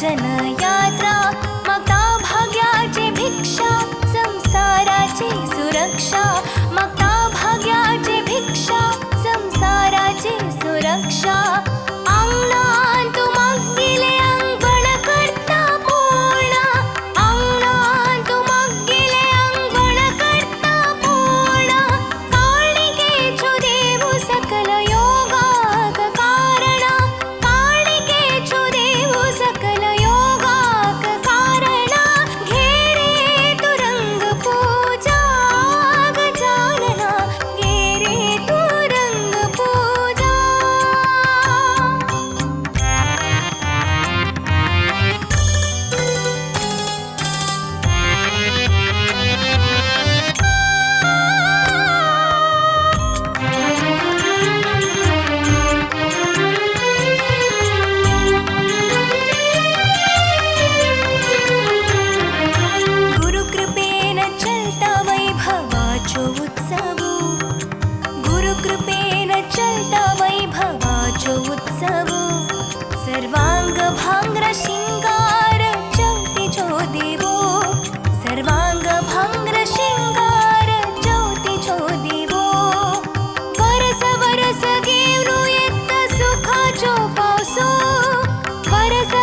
निरंजन यात्रा मागता भाग्याची भिक्षा संसाराची सुरक्षा मागता भाग्याची भिक्षा संसाराची सुरक्षा अंगणात तू मागिले अंगण करता पूर्ण अंगणात तू मागिले अंगण करता पूर्ण काळिकेचो देव सकल योगाक कारण काळिकेचो देव सकल योगाक कारण घेरे तू रंग पूजा गजानना घेरे तू रंग पूजा गुरुकृपेन चलता वैभवाचो उत्सव गुरुकृपेन चलता वैभवाचो उत्सव सर्वांग भांग्र शिंगार ज्योतिचो देवो सर्वांग भांग्र शिंगार ज्योतिचो देवो वरस वरस घेऊन येत सुखाचो पावसो वरस